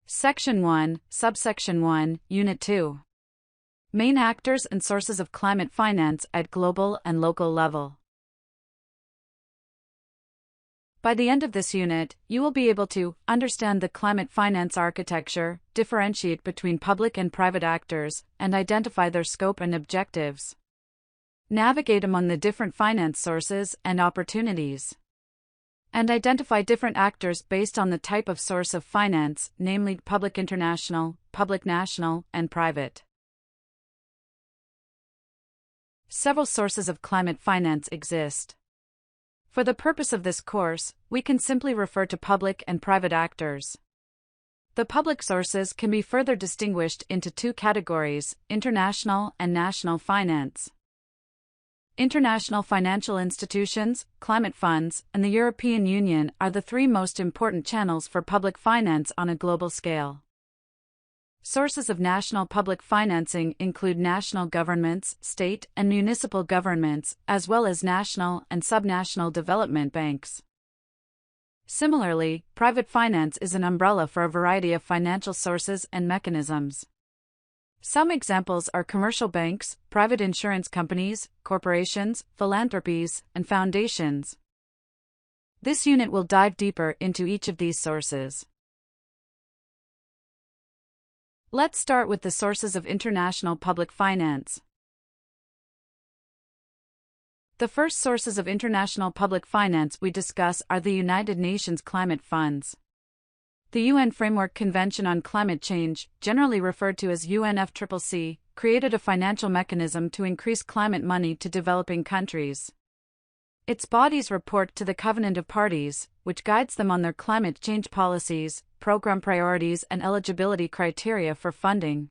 Section 1, Subsection 1, Unit 2. Main actors and sources of climate finance at global and local level. By the end of this unit, you will be able to understand the climate finance architecture, differentiate between public and private actors, and identify their scope and objectives. Navigate among the different finance sources and opportunities. And identify different actors based on the type of source of finance, namely public international, public national, and private. Several sources of climate finance exist. For the purpose of this course, we can simply refer to public and private actors. The public sources can be further distinguished into two categories: international and national finance. International financial institutions, climate funds, and the European Union are the three most important channels for public finance on a global scale. Sources of national public financing include national governments, state and municipal governments, as well as national and subnational development banks. Similarly, private finance is an umbrella for a variety of financial sources and mechanisms. Some examples are commercial banks, private insurance companies, corporations, philanthropies, and foundations. This unit will dive deeper into each of these sources. Let's start with the sources of international public finance. The first sources of international public finance we discuss are the United Nations climate funds. The UN Framework Convention on Climate Change, generally referred to as UNFCCC, created a financial mechanism to increase climate money to developing countries. Its bodies report to the Covenant of Parties, which guides them on their climate change policies, program priorities, and eligibility criteria for funding.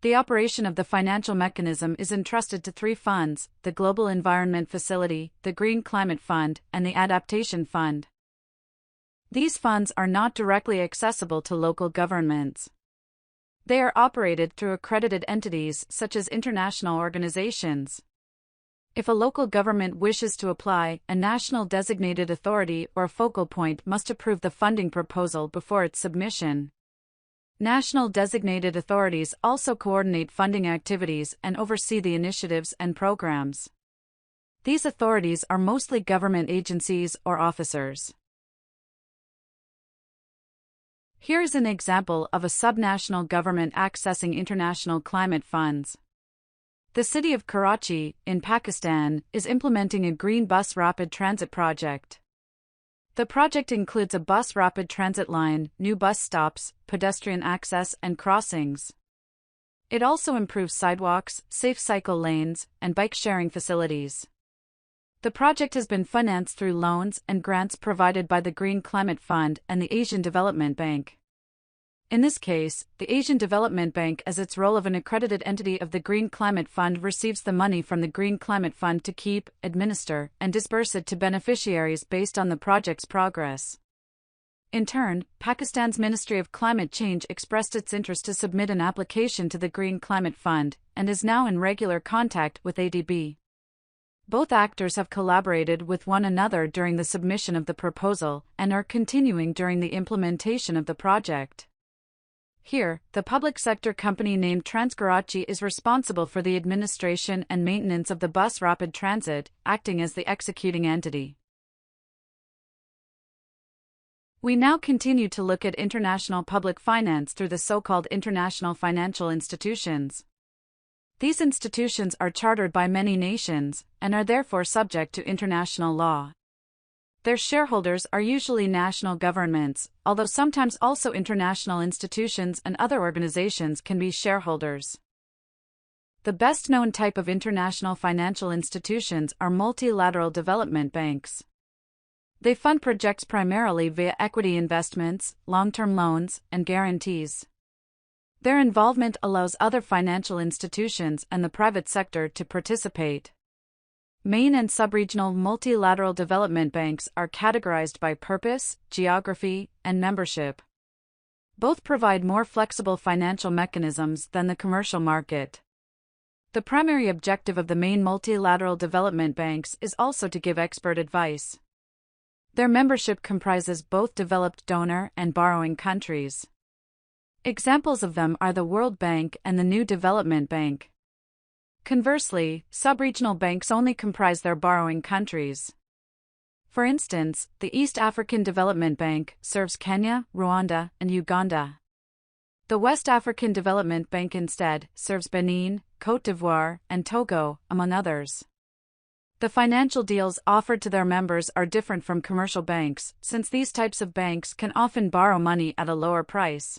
The operation of the financial mechanism is entrusted to three funds: the Global Environment Facility, the Green Climate Fund, and the Adaptation Fund. These funds are not directly accessible to local governments. They are operated through accredited entities such as international organizations. If a local government wishes to apply, a national designated authority or focal point must approve the funding proposal before its submission. National designated authorities also coordinate funding activities and oversee the initiatives and programs. These authorities are mostly government agencies or officers. Here is an example of a subnational government accessing international climate funds. The city of Karachi, in Pakistan, is implementing a green bus rapid transit project. The project includes a bus rapid transit line, new bus stops, pedestrian access and crossings. It also improves sidewalks, safe cycle lanes, and bike-sharing facilities. The project has been financed through loans and grants provided by the Green Climate Fund and the Asian Development Bank. In this case, the Asian Development Bank, as its role of an accredited entity of the Green Climate Fund, receives the money from the Green Climate Fund to keep, administer, and disburse it to beneficiaries based on the project's progress. In turn, Pakistan's Ministry of Climate Change expressed its interest to submit an application to the Green Climate Fund and is now in regular contact with ADB. Both actors have collaborated with one another during the submission of the proposal and are continuing during the implementation of the project. Here, the public sector company named TransKarachi is responsible for the administration and maintenance of the bus rapid transit, acting as the executing entity. We now continue to look at international public finance through the so-called international financial institutions. These institutions are chartered by many nations, and are therefore subject to international law. Their shareholders are usually national governments, although sometimes also international institutions and other organizations can be shareholders. The best-known type of international financial institutions are multilateral development banks. They fund projects primarily via equity investments, long-term loans, and guarantees. Their involvement allows other financial institutions and the private sector to participate. Main and sub-regional multilateral development banks are categorized by purpose, geography, and membership. Both provide more flexible financial mechanisms than the commercial market. The primary objective of the main multilateral development banks is also to give expert advice. Their membership comprises both developed donor and borrowing countries. Examples of them are the World Bank and the New Development Bank. Conversely, sub-regional banks only comprise their borrowing countries. For instance, the East African Development Bank serves Kenya, Rwanda, and Uganda. The West African Development Bank instead serves Benin, Côte d'Ivoire, and Togo, among others. The financial deals offered to their members are different from commercial banks, since these types of banks can often borrow money at a lower price.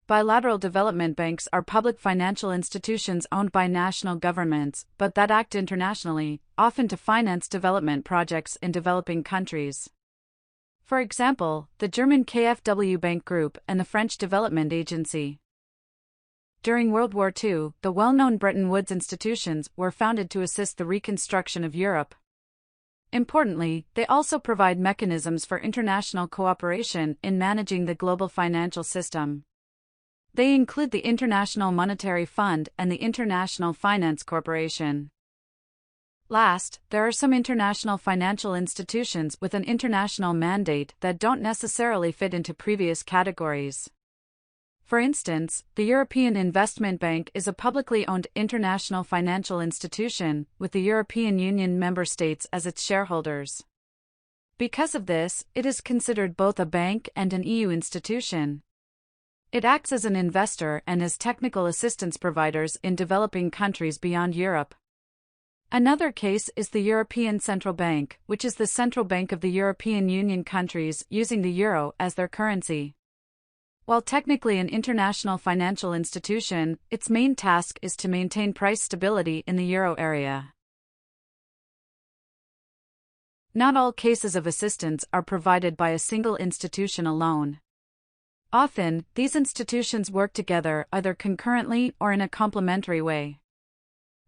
Bilateral development banks are public financial institutions owned by national governments, but that act internationally, often to finance development projects in developing countries. For example, the German KfW Bank Group and the French Development Agency. During World War II, the well-known Bretton Woods institutions were founded to assist the reconstruction of Europe. Importantly, they also provide mechanisms for international cooperation in managing the global financial system. They include the International Monetary Fund and the International Finance Corporation. Last, there are some international financial institutions with an international mandate that don't necessarily fit into previous categories. For instance, the European Investment Bank is a publicly owned international financial institution, with the European Union member states as its shareholders. Because of this, it is considered both a bank and an EU institution. It acts as an investor and as technical assistance providers in developing countries beyond Europe. Another case is the European Central Bank, which is the central bank of the European Union countries using the euro as their currency. While technically an international financial institution, its main task is to maintain price stability in the euro area. Not all cases of assistance are provided by a single institution alone. Often, these institutions work together either concurrently or in a complementary way.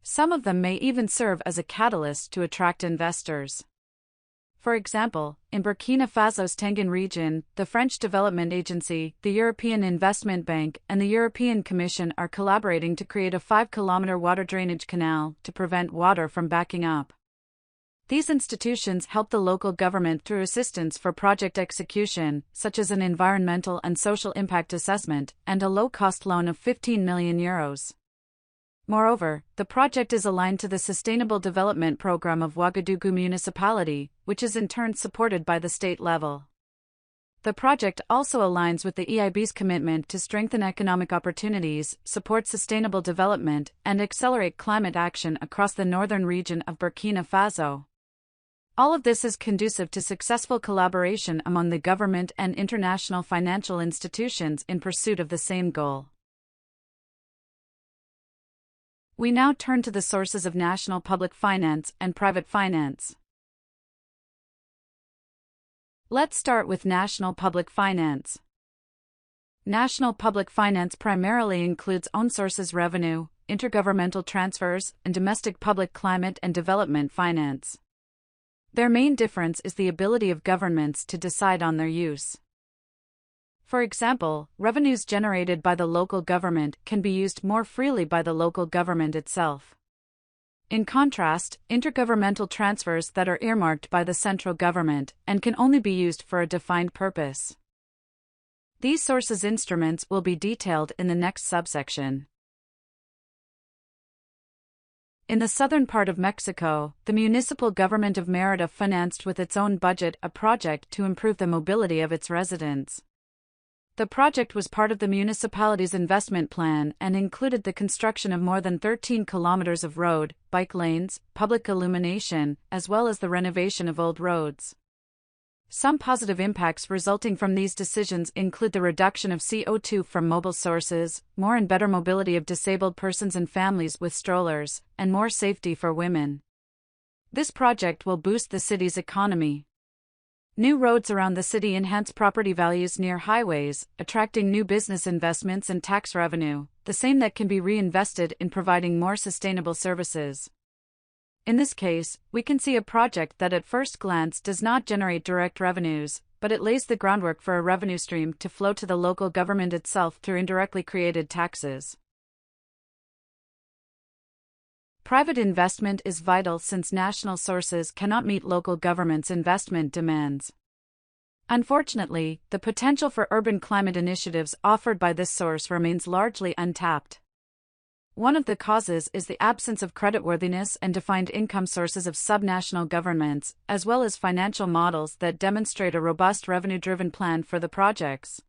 Some of them may even serve as a catalyst to attract investors. For example, in Burkina Faso's Tengen region, the French Development Agency, the European Investment Bank, and the European Commission are collaborating to create a 5-kilometer water drainage canal to prevent water from backing up. These institutions help the local government through assistance for project execution, such as an environmental and social impact assessment, and a low-cost loan of €15 million. Moreover, the project is aligned to the Sustainable Development Program of Ouagadougou Municipality, which is in turn supported by the state level. The project also aligns with the EIB's commitment to strengthen economic opportunities, support sustainable development, and accelerate climate action across the northern region of Burkina Faso. All of this is conducive to successful collaboration among the government and international financial institutions in pursuit of the same goal. We now turn to the sources of national public finance and private finance. Let's start with national public finance. National public finance primarily includes own sources revenue, intergovernmental transfers, and domestic public climate and development finance. Their main difference is the ability of governments to decide on their use. For example, revenues generated by the local government can be used more freely by the local government itself. In contrast, intergovernmental transfers that are earmarked by the central government and can only be used for a defined purpose. These sources instruments will be detailed in the next subsection. In the southern part of Mexico, the municipal government of Mérida financed with its own budget a project to improve the mobility of its residents. The project was part of the municipality's investment plan and included the construction of more than 13 kilometers of road, bike lanes, public illumination, as well as the renovation of old roads. Some positive impacts resulting from these decisions include the reduction of CO2 from mobile sources, more and better mobility of disabled persons and families with strollers, and more safety for women. This project will boost the city's economy. New roads around the city enhance property values near highways, attracting new business investments and tax revenue, the same that can be reinvested in providing more sustainable services. In this case, we can see a project that at first glance does not generate direct revenues, but it lays the groundwork for a revenue stream to flow to the local government itself through indirectly created taxes. Private investment is vital since national sources cannot meet local governments' investment demands. Unfortunately, the potential for urban climate initiatives offered by this source remains largely untapped. One of the causes is the absence of creditworthiness and defined income sources of subnational governments, as well as financial models that demonstrate a robust revenue-driven plan for the projects.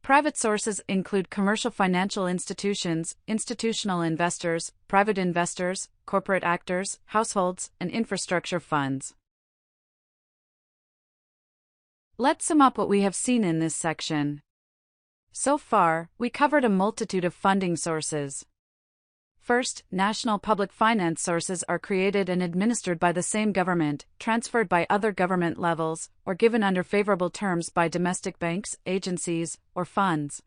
Private sources include commercial financial institutions, institutional investors, private investors, corporate actors, households, and infrastructure funds. Let's sum up what we have seen in this section. So far, we covered a multitude of funding sources. First, national public finance sources are created and administered by the same government, transferred by other government levels, or given under favorable terms by domestic banks, agencies, or funds.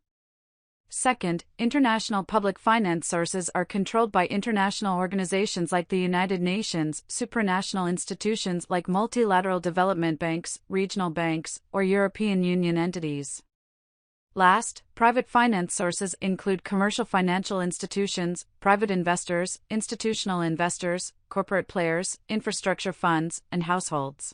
Second, international public finance sources are controlled by international organizations like the United Nations, supranational institutions like multilateral development banks, regional banks, or European Union entities. Last, private finance sources include commercial financial institutions, private investors, institutional investors, corporate players, infrastructure funds, and households.